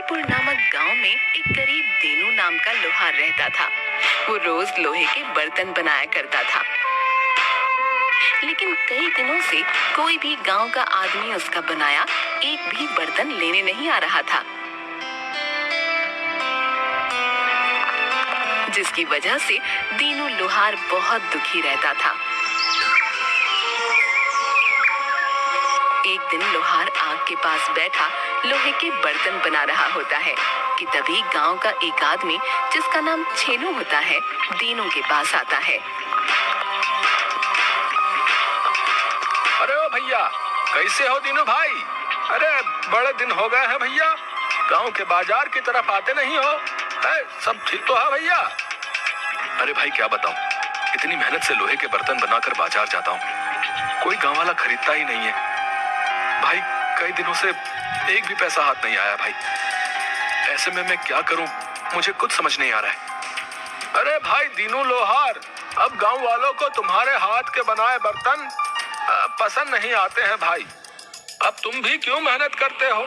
गोरखपुर नामक गांव में एक गरीब दीनू नाम का लोहार रहता था। वो रोज लोहे के बर्तन बनाया करता था, लेकिन कई दिनों से कोई भी गांव का आदमी उसका बनाया एक भी बर्तन लेने नहीं आ रहा था, जिसकी वजह से दीनू लोहार बहुत दुखी रहता था। एक दिन लोहार आग के पास बैठा लोहे के बर्तन बना रहा होता है कि तभी गांव का एक आदमी जिसका नाम छेनू होता है दीनू के पास आता है। अरे ओ भैया, कैसे हो दीनू भाई? अरे बड़े दिन हो गए हैं भैया, गांव के बाजार की तरफ आते नहीं हो। सब ठीक तो है भैया? अरे भाई क्या बताऊं, इतनी मेहनत से लोहे के बर्तन बनाकर बाजार जाता हूं, कोई गांव वाला खरीदता ही नहीं है भाई। कई दिनों से एक भी पैसा हाथ नहीं आया भाई। ऐसे में मैं क्या करूं, मुझे कुछ समझ नहीं आ रहा है। अरे भाई दीनू लोहार, अब गांव वालों को तुम्हारे हाथ के बनाए बर्तन पसंद नहीं आते हैं भाई। अब तुम भी क्यों मेहनत करते हो,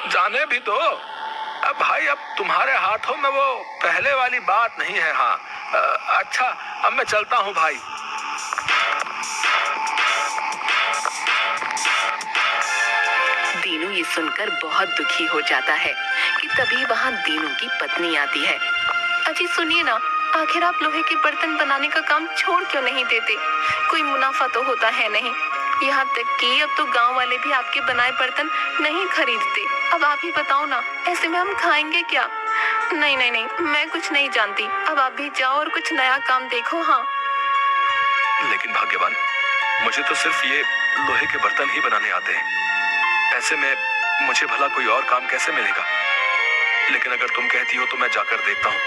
जाने भी दो। अब भाई अब तुम्हारे हाथों में वो पहले वाली बात नहीं है। हाँ अच्छा, अब मैं चलता हूँ भाई। दीनू ये सुनकर बहुत दुखी हो जाता है कि तभी वहाँ दीनू की पत्नी आती है। अजी सुनिए ना, आखिर आप लोहे के बर्तन बनाने का काम छोड़ क्यों नहीं देते? कोई मुनाफा तो होता है नहीं, यहाँ तक कि अब तो गांव वाले भी आपके बनाए बर्तन नहीं खरीदते। अब आप ही बताओ ना, ऐसे में हम खाएंगे क्या? नहीं नहीं नहीं, मैं कुछ नहीं जानती, अब आप भी जाओ और कुछ नया काम देखो। हाँ लेकिन भाग्यवान, मुझे तो सिर्फ ये लोहे के बर्तन ही बनाने आते हैं। ऐसे में मुझे भला कोई और काम कैसे मिलेगा? लेकिन अगर तुम कहती हो तो मैं जाकर देखता हूँ,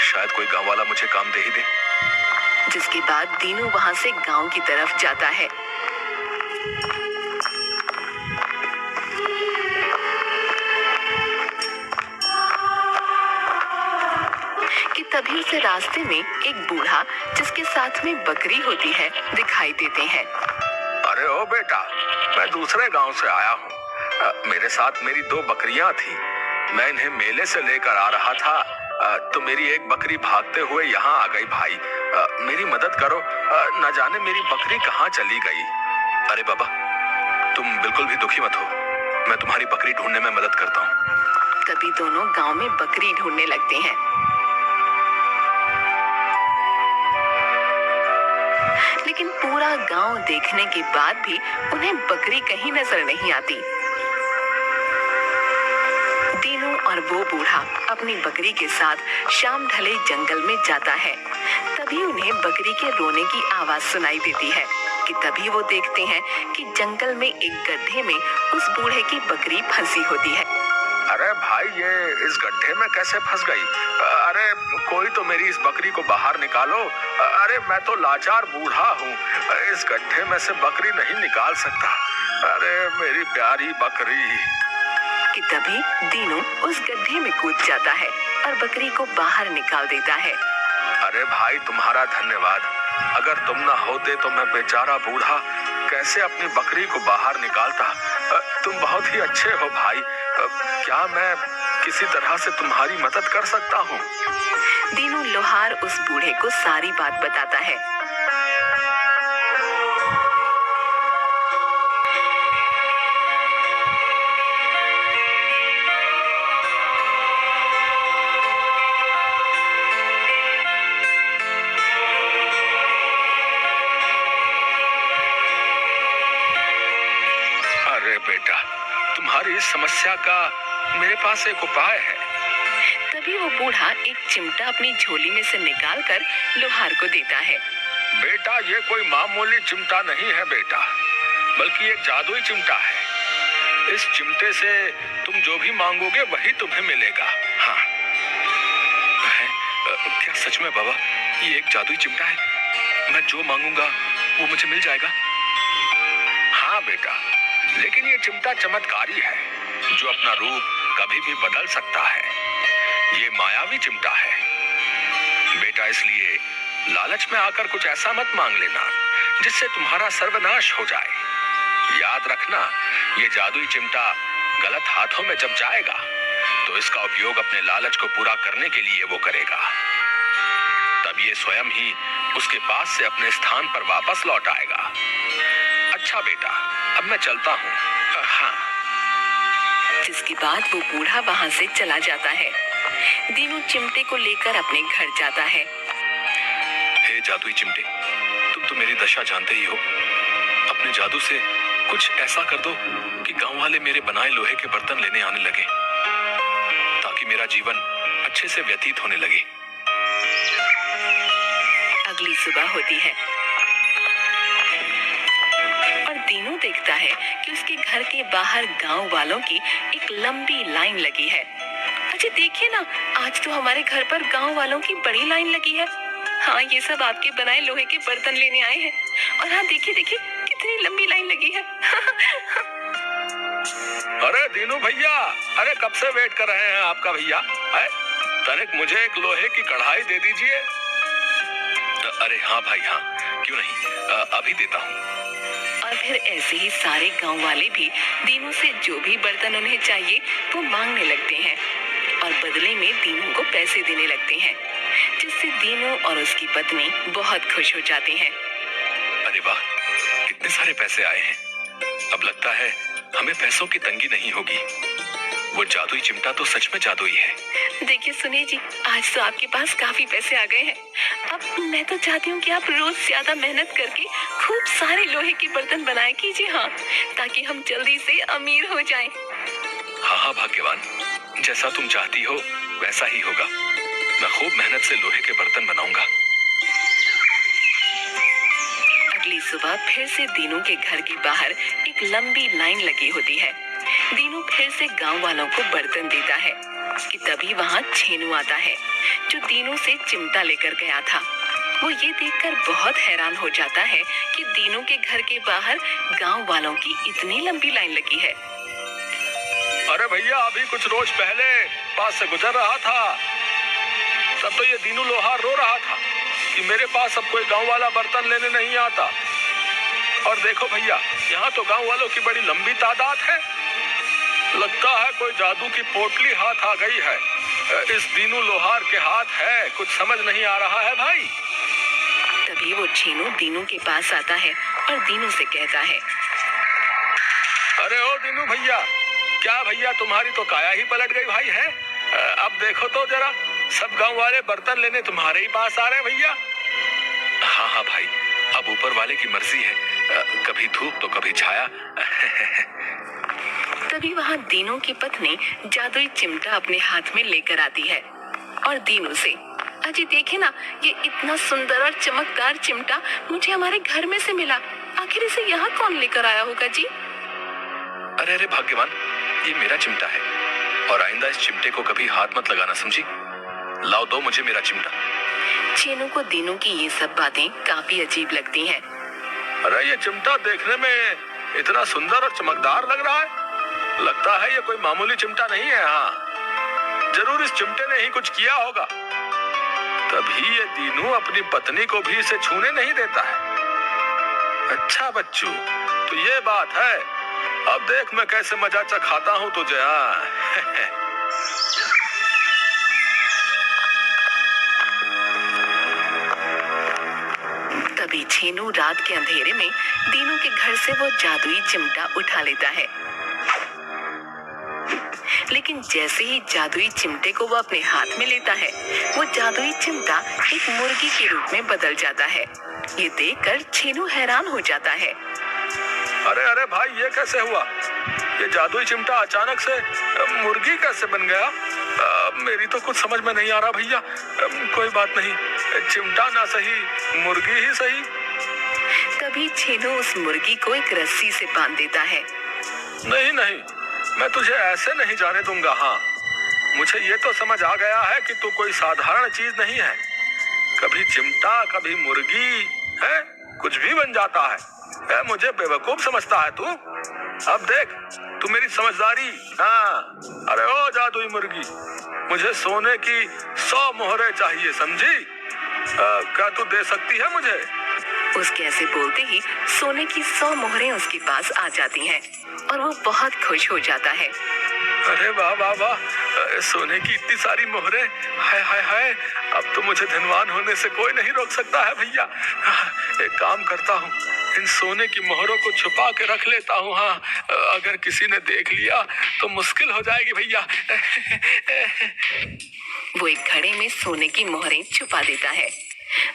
शायद कोई गांव वाला मुझे काम दे ही दे। जिसके बाद दीनू वहां से गांव की तरफ जाता है। कि तभी उसे रास्ते में एक बूढ़ा जिसके साथ में बकरी होती है दिखाई देते हैं। अरे ओ बेटा, मैं दूसरे गांव से आया हूँ। मेरे साथ मेरी 2 बकरियां थी, मैं इन्हें मेले से लेकर आ रहा था, तो मेरी एक बकरी भागते हुए यहाँ आ गई भाई। मेरी मदद करो, न जाने मेरी बकरी कहाँ चली गई। अरे बाबा, तुम बिल्कुल भी दुखी मत हो, मैं तुम्हारी बकरी ढूंढने में मदद करता हूँ। तभी दोनों गांव में बकरी ढूंढने लगते हैं। लेकिन पूरा गांव देखने के बाद भी उन्हें बकरी कहीं नजर नहीं आती। दीनू और वो बूढ़ा अपनी बकरी के साथ शाम ढले जंगल में जाता है। तभी उन्हें बकरी के रोने की आवाज सुनाई देती है कि तभी वो देखते हैं कि जंगल में एक गड्ढे में उस बूढ़े की बकरी फंसी होती है। अरे भाई, ये इस गड्ढे में कैसे फंस गई? अरे कोई तो मेरी इस बकरी को बाहर निकालो। अरे मैं तो लाचार बूढ़ा हूँ, इस गड्ढे में से बकरी नहीं निकाल सकता। अरे मेरी प्यारी बकरी। कि तभी दीनू उस गड्ढे में कूद जाता है और बकरी को बाहर निकाल देता है। अरे भाई तुम्हारा धन्यवाद, अगर तुम ना होते तो मैं बेचारा बूढ़ा कैसे अपनी बकरी को बाहर निकालता। तुम बहुत ही अच्छे हो भाई। क्या मैं किसी तरह से तुम्हारी मदद कर सकता हूँ? दीनू लोहार उस बूढ़े को सारी बात बताता है। अरे बेटा, तुम्हारी इस समस्या का मेरे पास एक उपाय है। तभी वो बूढ़ा एक चिमटा अपनी झोली में से निकालकर लोहार को देता है। बेटा, ये कोई मामूली चिमटा नहीं है बेटा, बल्कि एक जादुई चिमटा है। इस चिमटे से तुम जो भी मांगोगे वही तुम्हें मिलेगा। हाँ क्या सच में बाबा, ये एक जादुई चिमटा है? मैं जो मांगूंगा वो मुझे मिल जाएगा? हाँ बेटा, लेकिन ये चिमटा चमत्कारी है, जो अपना रूप कभी भी बदल सकता है। ये मायावी चिमटा है बेटा, इसलिए लालच में आकर कुछ ऐसा मत मांग लेना जिससे तुम्हारा सर्वनाश हो जाए। याद रखना, ये जादुई चिमटा गलत हाथों में जब जाएगा तो तो इसका उपयोग अपने लालच को पूरा करने के लिए वो करेगा। तब ये स्वयं ही उसके पास से अपने स्थान पर वापस लौट आएगा। अच्छा बेटा, अब मैं चलता हूँ। हाँ। जिसके बाद वो बूढ़ा वहाँ से चला जाता है। दीनू चिमटे को लेकर अपने घर जाता है। हे जादुई चिमटे, तुम तो मेरी दशा जानते ही हो। अपने जादू से कुछ ऐसा कर दो कि गांव वाले मेरे बनाए लोहे के बर्तन लेने आने लगे, ताकि मेरा जीवन अच्छे से व्यतीत होने लगे। अगली सुबह होती है और दीनू देखता है कि उसके घर के बाहर गांव वालों की एक लंबी लाइन लगी है। अच्छा देखिए ना, आज तो हमारे घर पर गांव वालों की बड़ी लाइन लगी है। हाँ, ये सब आपके बनाए लोहे के बर्तन लेने आए हैं। और हाँ देखिए देखिए कितनी लंबी लाइन लगी है। अरे दीनू भैया, अरे कब से वेट कर रहे हैं आपका भैया। तनिक मुझे एक लोहे की कढ़ाई दे दीजिए। अरे हाँ भाई हाँ, क्यों नहीं, अभी देता हूँ। और फिर ऐसे ही सारे गांव वाले भी दीनू से जो भी बर्तन उन्हें चाहिए वो मांगने लगते हैं और बदले में दीनू को पैसे देने लगते हैं, जिससे दीनू और उसकी पत्नी बहुत खुश हो जाते हैं। अरे वाह, कितने सारे पैसे आए हैं। अब लगता है हमें पैसों की तंगी नहीं होगी। वो जादुई चिमटा तो सच में जादुई है। देखिए सुनिए जी, आज तो आपके पास काफी पैसे आ गए हैं। अब मैं तो चाहती हूँ कि आप रोज ज्यादा मेहनत करके खूब सारे लोहे के बर्तन बनाए कीजिए। हाँ, ताकि हम जल्दी से अमीर हो जाएं। हाँ हाँ भाग्यवान, जैसा तुम चाहती हो वैसा ही होगा। मैं खूब मेहनत से लोहे के बर्तन बनाऊंगा। अगली सुबह फिर से दीनू के घर के बाहर एक लंबी लाइन लगी होती है। दीनू फिर से गांव वालों को बर्तन देता है कि तभी वहाँ छेनू आता है, जो दीनू से चिमटा लेकर गया था। वो ये देखकर बहुत हैरान हो जाता है कि दीनू के घर के बाहर गांव वालों की इतनी लंबी लाइन लगी है। अरे भैया, अभी कुछ रोज पहले पास से गुजर रहा था, तब तो ये दीनू लोहार रो रहा था कि मेरे पास अब कोई गांव वाला बर्तन लेने नहीं आता। और देखो भैया, यहाँ तो गांव वालों की बड़ी लंबी तादाद है। लगता है कोई जादू की पोटली हाथ आ गई है। इस दीनू लोहार के हाथ है, कुछ समझ नहीं आ रहा है भाई। तभी वो छेनू दीनू के पास आता है और दीनू से कहता है, अरे ओ दीनू भैया, क्या भैया तुम्हारी तो काया ही पलट गई भाई है। अब देखो तो जरा, सब गांव वाले बर्तन लेने तुम्हारे ही पास आ रहे हैं भैया। हाँ हाँ भाई, अब ऊपर वाले की मर्जी है, कभी धूप तो कभी छाया। तभी वहाँ दीनू की पत्नी जादुई चिमटा अपने हाथ में लेकर आती है और दीनू से, अजी देखे ना, ये इतना सुंदर और चमकदार चिमटा मुझे हमारे घर में से मिला। आखिर इसे यहाँ कौन लेकर आया होगा जी? अरे अरे भाग्यवान, ये मेरा चिमटा है और आइंदा इस चिमटे को कभी हाथ मत लगाना, समझी। लाओ दो मुझे मेरा चिमटा। छेनू को दीनू की ये सब बातें काफी अजीब लगती हैं। अरे ये चिमटा देखने में इतना सुंदर और चमकदार लग रहा है, लगता है ये कोई मामूली चिमटा नहीं है। हाँ, जरूर इस चिमटे ने ही कुछ किया होगा, तभी ये दीनू अपनी पत्नी को भी इसे छूने नहीं देता है। अच्छा बच्चू, तो ये बात है। अब देख मैं कैसे मजा चखाता हूँ तुझे। तभी छेनू रात के अंधेरे में दीनू के घर से वो जादुई चिमटा उठा लेता है। लेकिन जैसे ही जादुई चिमटे को वो अपने हाथ में लेता है, वो जादुई चिमटा एक मुर्गी के रूप में बदल जाता है। ये देखकर छेनू हैरान हो जाता है। अरे अरे भाई, ये कैसे हुआ? ये जादुई चिमटा अचानक से मुर्गी कैसे बन गया? मेरी तो कुछ समझ में नहीं आ रहा भैया। कोई बात नहीं, चिमटा ना सही, मुर्गी ही सही। तभी छेनू उस मुर्गी को एक रस्सी से बांध देता है। नहीं नहीं, मैं तुझे ऐसे नहीं जाने दूंगा। हाँ, मुझे ये तो समझ आ गया है कि तू कोई साधारण चीज नहीं है। कभी चिमटा, कभी मुर्गी, है कुछ भी बन जाता है। मुझे बेवकूफ समझता है तू? अब देख तू मेरी समझदारी। हाँ, अरे ओ जादुई मुर्गी, मुझे सोने की 100 मोहरें चाहिए, समझी? क्या तू दे सकती है मुझे? उसके ऐसे बोलते ही सोने की 100 मोहरें उसके पास आ जाती हैं और वो बहुत खुश हो जाता है। अरे वाह वाह वाह, सोने की इतनी सारी मोहरें, हाय हाय हाय। अब तो मुझे धनवान होने से कोई नहीं रोक सकता है भैया। एक काम करता हूँ, इन सोने की मोहरों को छुपा के रख लेता हूँ। हाँ, अगर किसी ने देख लिया तो मुश्किल हो जाएगी भैया। वो एक घड़े में सोने की मोहरें छुपा देता है।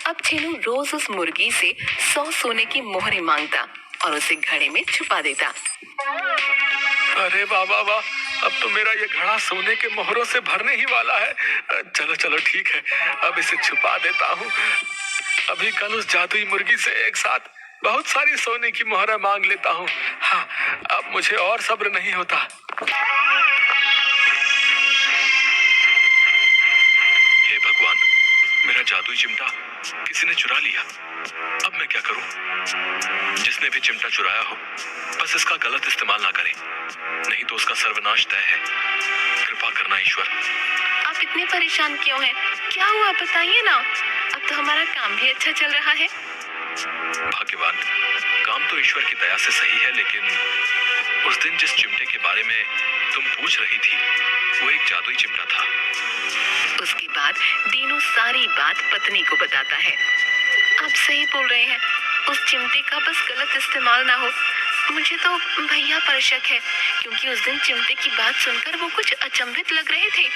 अब छेनू रोज उस मुर्गी से 100 सोने की मोहरें मांगता और उसे घड़े में छुपा देता। अरे वाह वाह वाह, अब तो मेरा ये घड़ा सोने के मोहरों से भरने ही वाला है। चलो चलो ठीक है, अब इसे छुपा देता हूँ। अभी कल उस जादुई मुर्गी से एक साथ बहुत सारी सोने की मोहरें मांग लेता हूँ। हाँ, अब मुझे और सब्र नहीं होता। हे भगवान, मेरा जादुई चिमटा किसी ने चुरा लिया। अब मैं क्या करूं? जिसने भी चिमटा चुराया हो, बस इसका गलत इस्तेमाल ना करे, नहीं तो उसका सर्वनाश तय है। कृपा करना ईश्वर। आप इतने परेशान क्यों हैं? क्या हुआ बताइए ना। अब तो हमारा काम भी अच्छा चल रहा है। भाग्यवान, काम तो ईश्वर की दया से सही है, लेकिन उस दिन जिस चिमटे के बारे में तुम पूछ रही थी, वो एक जादुई चिमटा था। उसके बाद दीनू सारी बात पत्नी को बताता है। आप सही बोल रहे हैं, उस चिमटे का बस गलत इस्तेमाल ना हो। मुझे तो भैया पर शक है, क्योंकि उस दिन चिमटे की बात सुनकर वो कुछ अचंभित लग रहे थे।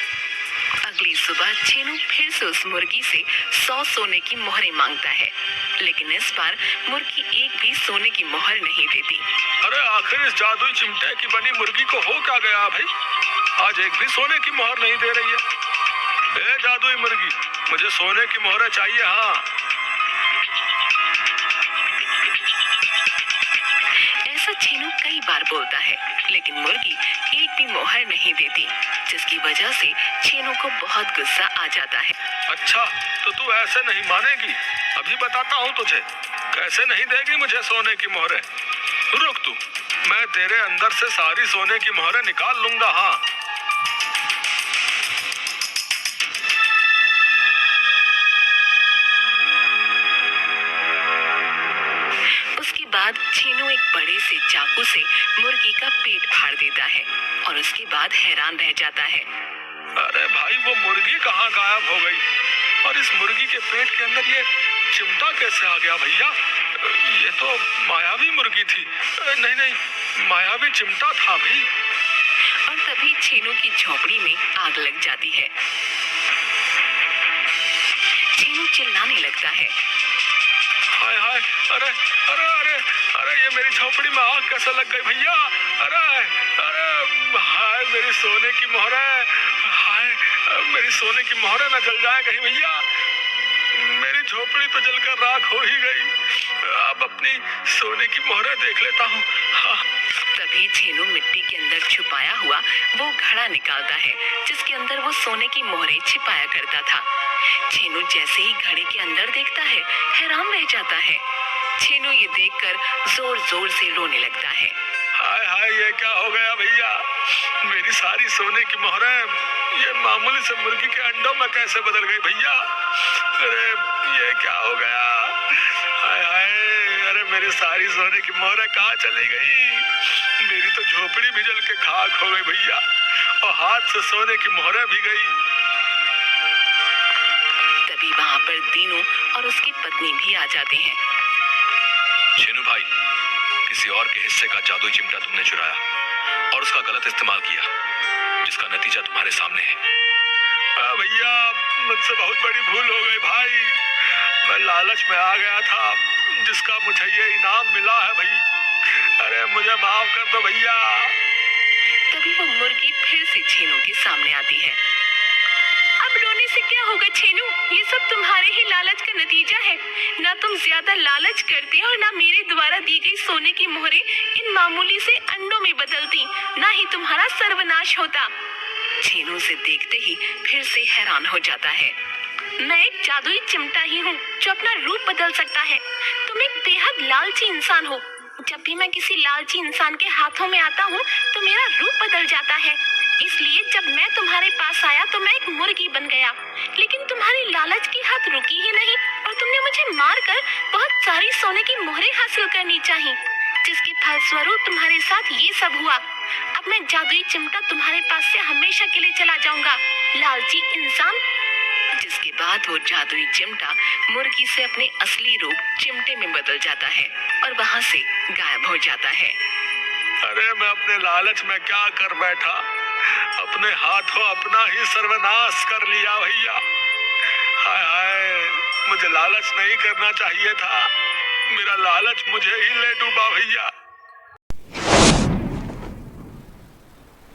अगली सुबह छेनू फिर से उस मुर्गी से 100 सोने की मोहरें मांगता है, लेकिन इस बार मुर्गी एक भी सोने की मोहर नहीं देती। अरे आखिर इस जादुई चिमटे की बनी मुर्गी को हो क्या गया भाई? आज एक भी सोने की मोहर नहीं दे रही है। ए जादुई मुर्गी, मुझे सोने की मोहरें चाहिए। हाँ, ऐसा छेनू कई बार बोलता है, लेकिन मुर्गी एक भी मोहर नहीं देती, जिसकी वजह से छेनू को बहुत गुस्सा आ जाता है। अच्छा, तो तू ऐसे नहीं मानेगी। अभी बताता हूँ तुझे, कैसे नहीं देगी मुझे सोने की मोहरें। रुक तू, मैं तेरे अंदर से सारी सोने की मोहरें निकाल लूंगा। हाँ, उसके बाद छेनू एक बड़े से चाकू से मुर्गी का पेट फाड़ देता है और उसके बाद हैरान रह जाता है। अरे भाई, वो मुर्गी कहाँ गायब हो गई? और इस मुर्गी के पेट के अंदर ये चिमटा कैसे आ गया भैया? ये तो मायावी मुर्गी थी। नहीं नहीं, मायावी चिमटा था भाई। और तभी छेनू की झोपड़ी में आग लग जाती है। छेनू चिल्लाने लगता है। हाय हाय, अरे अरे अरे अरे, ये मेरी झोपड़ी में आग कैसे लग गई भैया? अरे अरे, हाय मेरी सोने की मोहरें, हाय मेरी सोने की मोहरें ना जल जाए कहीं भैया। मेरी झोपड़ी तो जलकर राख हो ही गई। अब अपनी सोने की मोहरें देख लेता हूँ। हाँ। तभी छेनू मिट्टी के अंदर छुपाया हुआ वो घड़ा निकालता है, जिसके अंदर वो सोने की मोहरें छिपाया करता था। छेनू जैसे ही घड़े के अंदर देखता है, हैरान रह जाता है। छेनू ये देखकर जोर जोर से रोने लगता है। हाय हाय, ये क्या हो गया भैया? मेरी सारी सोने की मोहरें ये मामूली से मुर्गी के अंडों में कैसे बदल गई भैया? अरे ये क्या हो गया? हाय हाय, अरे मेरी सारी सोने की मोहरें कहाँ चली गई? मेरी तो झोपड़ी भी जल के खाक हो गई भैया, और हाथ से सोने की मोहरें भी गई। तभी वहाँ पर दीनू और उसकी पत्नी भी आ जाते हैं। छेनू भाई, किसी और के हिस्से का जादुई चिमटा तुमने चुराया और उसका गलत इस्तेमाल किया, जिसका नतीजा तुम्हारे सामने है। भैया, मुझसे बहुत बड़ी भूल हो गई भाई। मैं लालच में आ गया था, जिसका मुझे ये इनाम मिला है भाई। अरे मुझे माफ कर दो भैया। तभी वो मुर्गी फिर से छेनू के सामने आती है। अब रोने से क्या होगा छेनू? ये सब तुम्हारे ही लालच का नतीजा है। ना तुम ज्यादा लालच करते और ना मेरे द्वारा दी गई सोने की मोहरें इन मामूली से अंडों में बदलती, ना ही तुम्हारा सर्वनाश होता। छेनू से देखते ही फिर से हैरान हो जाता है। मैं एक जादुई चिमटा ही हूँ जो अपना रूप बदल सकता है। तुम एक बेहद लालची इंसान हो। जब भी मैं किसी लालची इंसान के हाथों में आता हूँ तो मेरा रूप बदल जाता है। इसलिए जब मैं तुम्हारे पास आया तो मैं एक मुर्गी बन गया, लेकिन तुम्हारी लालच की हद रुकी ही नहीं और तुमने मुझे मारकर बहुत सारी सोने की मोहरें हासिल करनी चाहिए, जिसके फलस्वरूप तुम्हारे साथ ये सब हुआ। अब मैं जादुई चिमटा तुम्हारे पास से हमेशा के लिए चला जाऊंगा, लालची इंसान। जिसके बाद वो जादुई चिमटा मुर्गी से अपने असली रूप चिमटे में बदल जाता है और वहाँ से गायब हो जाता है। अरे मैं अपने लालच में क्या कर बैठा, अपने हाथों अपना ही सर्वनाश कर लिया भैया। हाय हाय, मुझे लालच नहीं करना चाहिए था, मेरा लालच मुझे ही ले डूबा भैया।